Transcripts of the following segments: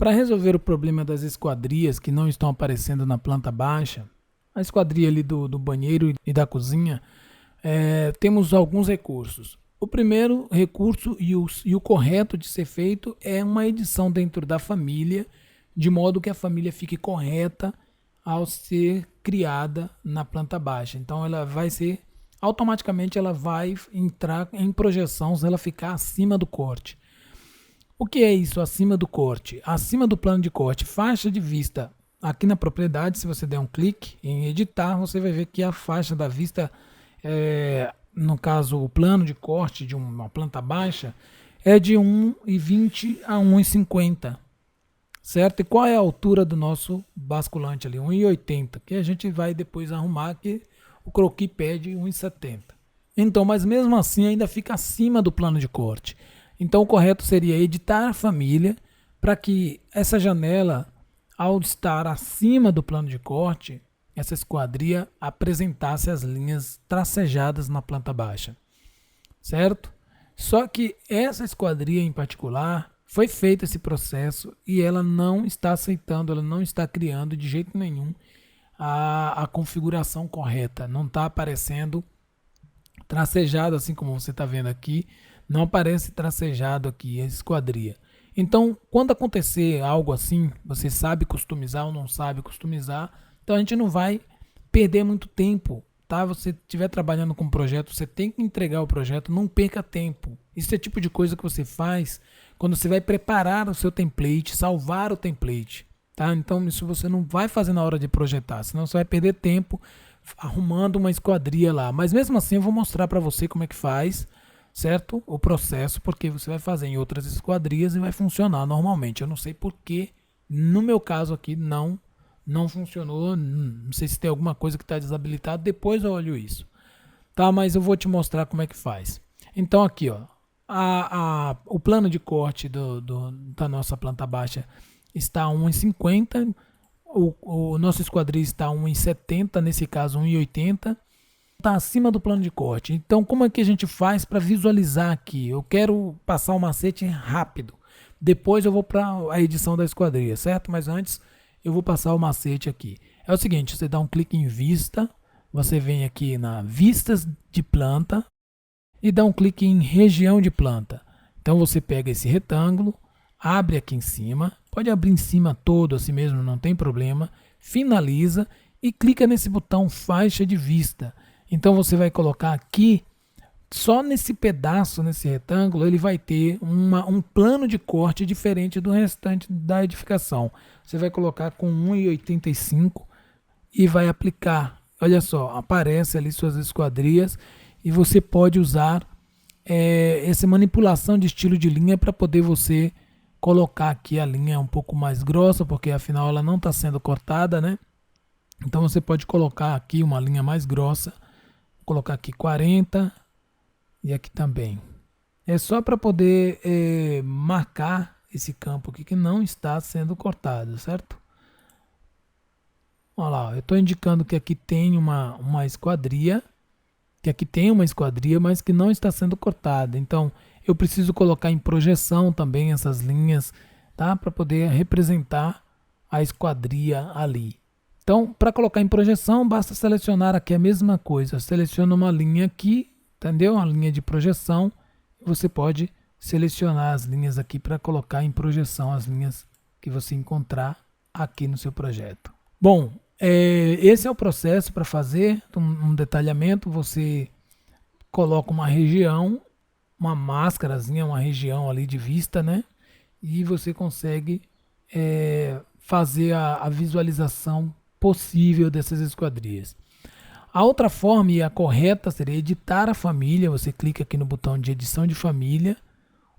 Para resolver o problema das esquadrias que não estão aparecendo na planta baixa, a esquadria ali do banheiro e da cozinha, temos alguns recursos. O primeiro recurso e o correto de ser feito é uma edição dentro da família, de modo que a família fique correta ao ser criada na planta baixa. Então ela vai ser, automaticamente ela vai entrar em projeção se ela ficar acima do corte. O que é isso acima do corte? Acima do plano de corte, faixa de vista. Aqui na propriedade, se você der um clique em editar, você vai ver que a faixa da vista, no caso o plano de corte de uma planta baixa, é de 1,20 a 1,50. Certo? E qual é a altura do nosso basculante ali? 1,80, que a gente vai depois arrumar, que o croquis pede 1,70. Então, mas mesmo assim ainda fica acima do plano de corte. Então o correto seria editar a família para que essa janela, ao estar acima do plano de corte, essa esquadria apresentasse as linhas tracejadas na planta baixa. Certo? Só que essa esquadria em particular, foi feito esse processo e ela não está aceitando, ela não está criando de jeito nenhum a configuração correta. Não está aparecendo tracejado assim como você está vendo aqui. Não aparece tracejado aqui a esquadria. Então, quando acontecer algo assim, você sabe customizar ou não sabe customizar, então a gente não vai perder muito tempo. Tá? Você estiver trabalhando com um projeto, você tem que entregar o projeto, não perca tempo. Isso é o tipo de coisa que você faz quando você vai preparar o seu template, salvar o template. Tá? Então isso você não vai fazer na hora de projetar, senão você vai perder tempo arrumando uma esquadria lá. Mas mesmo assim eu vou mostrar para você como é que faz, certo? O processo, porque você vai fazer em outras esquadrias e vai funcionar normalmente. Eu não sei porque, no meu caso aqui, não funcionou. Não sei se tem alguma coisa que está desabilitada, depois eu olho isso. Tá, mas eu vou te mostrar como é que faz. Então aqui, ó, o plano de corte da nossa planta baixa está a 1,50, o nosso esquadria está a 1,70, nesse caso 1,80, está acima do plano de corte. Então como é que a gente faz para visualizar aqui? Eu quero passar o macete rápido, depois eu vou para a edição da esquadria, certo? Mas antes eu vou passar o macete aqui. É o seguinte, você dá um clique em vista, você vem aqui na vistas de planta e dá um clique em região de planta. Então você pega esse retângulo, abre aqui em cima, pode abrir em cima todo assim mesmo, não tem problema, finaliza e clica nesse botão faixa de vista. Então você vai colocar aqui, só nesse pedaço, nesse retângulo, ele vai ter um plano de corte diferente do restante da edificação. Você vai colocar com 1,85 e vai aplicar. Olha só, aparece ali suas esquadrias e você pode usar essa manipulação de estilo de linha para poder você colocar aqui a linha um pouco mais grossa, porque afinal ela não está sendo cortada, né? Então você pode colocar aqui uma linha mais grossa, vou colocar aqui 40 e aqui também. É só para poder marcar esse campo aqui que não está sendo cortado, certo? Olha lá, eu estou indicando que aqui tem uma esquadria, mas que não está sendo cortada. Então eu preciso colocar em projeção também essas linhas, tá? Para poder representar a esquadria ali. Então, para colocar em projeção, basta selecionar aqui a mesma coisa. Seleciona uma linha aqui, entendeu? Uma linha de projeção. Você pode selecionar as linhas aqui para colocar em projeção as linhas que você encontrar aqui no seu projeto. Bom, esse é o processo para fazer um detalhamento. Você coloca uma região, uma máscarazinha, uma região ali de vista, né? E você consegue fazer a visualização possível dessas esquadrias. A outra forma e a correta seria editar a família. Você clica aqui no botão de edição de família,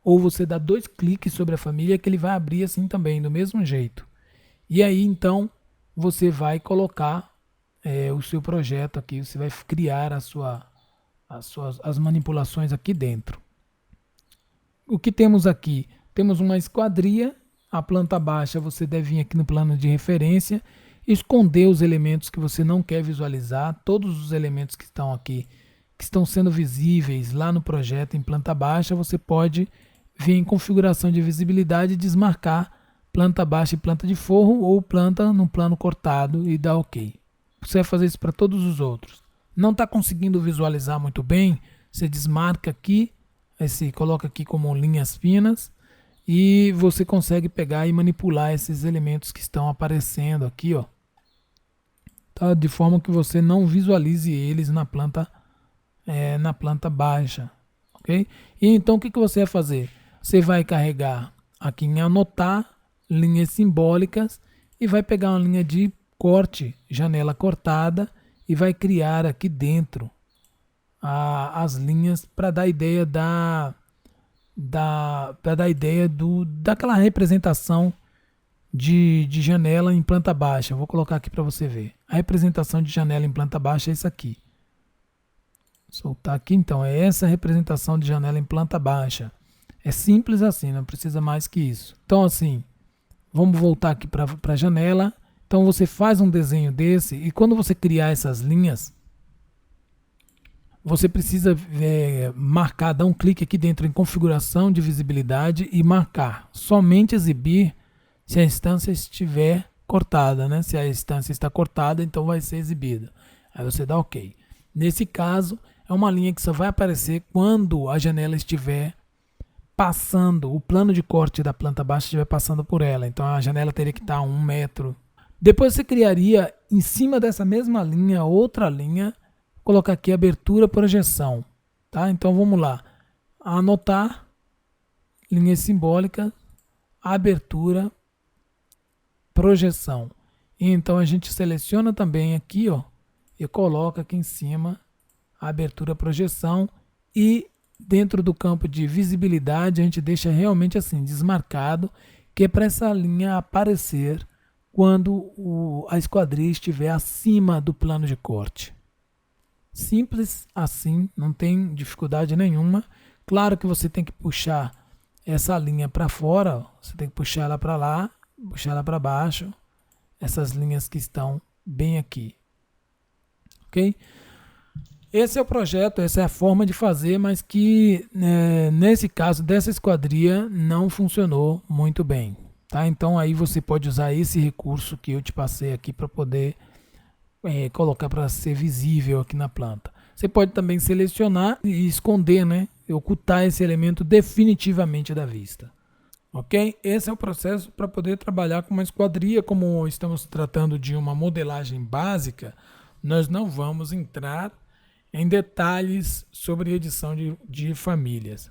ou você dá 2 cliques sobre a família que ele vai abrir assim também, do mesmo jeito. E aí então você vai colocar o seu projeto aqui, você vai criar as manipulações aqui dentro. O que temos aqui? Temos uma esquadria, a planta baixa você deve vir aqui no plano de referência, esconder os elementos que você não quer visualizar, todos os elementos que estão aqui, que estão sendo visíveis lá no projeto em planta baixa, você pode vir em configuração de visibilidade e desmarcar planta baixa e planta de forro, ou planta no plano cortado e dá ok. Você vai fazer isso para todos os outros. Não está conseguindo visualizar muito bem, você desmarca aqui, aí você coloca aqui como linhas finas e você consegue pegar e manipular esses elementos que estão aparecendo aqui, ó, tá? De forma que você não visualize eles na planta baixa, ok? E então o que você vai fazer? Você vai carregar aqui em anotar linhas simbólicas e vai pegar uma linha de corte, janela cortada, e vai criar aqui dentro as linhas para dar ideia daquela representação de janela em planta baixa. Eu vou colocar aqui para você ver. A representação de janela em planta baixa é isso aqui. Soltar aqui então, é essa representação de janela em planta baixa. É simples assim, não precisa mais que isso. Então assim, vamos voltar aqui para a janela. Então você faz um desenho desse e quando você criar essas linhas, você precisa marcar, dar um clique aqui dentro em configuração de visibilidade e marcar somente exibir se a instância estiver cortada, né? Se a instância está cortada, então vai ser exibida. Aí você dá OK. Nesse caso, é uma linha que só vai aparecer quando a janela estiver passando, o plano de corte da planta baixa estiver passando por ela. Então a janela teria que estar a 1 metro. Depois você criaria em cima dessa mesma linha, outra linha, colocar aqui abertura, projeção, tá? Então vamos lá, anotar, linha simbólica, abertura, projeção. E então a gente seleciona também aqui, ó, e coloca aqui em cima a abertura, projeção, e dentro do campo de visibilidade a gente deixa realmente assim, desmarcado, que é para essa linha aparecer quando a esquadria estiver acima do plano de corte. Simples assim, não tem dificuldade nenhuma. Claro que você tem que puxar essa linha para fora, ó. Você tem que puxar ela para lá, puxar ela para baixo, essas linhas que estão bem aqui. Ok? Esse é o projeto, essa é a forma de fazer, mas que nesse caso dessa esquadria não funcionou muito bem. Tá? Então aí você pode usar esse recurso que eu te passei aqui para poder colocar para ser visível aqui na planta. Você pode também selecionar e esconder, né? Ocultar esse elemento definitivamente da vista. Ok? Esse é o processo para poder trabalhar com uma esquadria. Como estamos tratando de uma modelagem básica, nós não vamos entrar em detalhes sobre edição de famílias.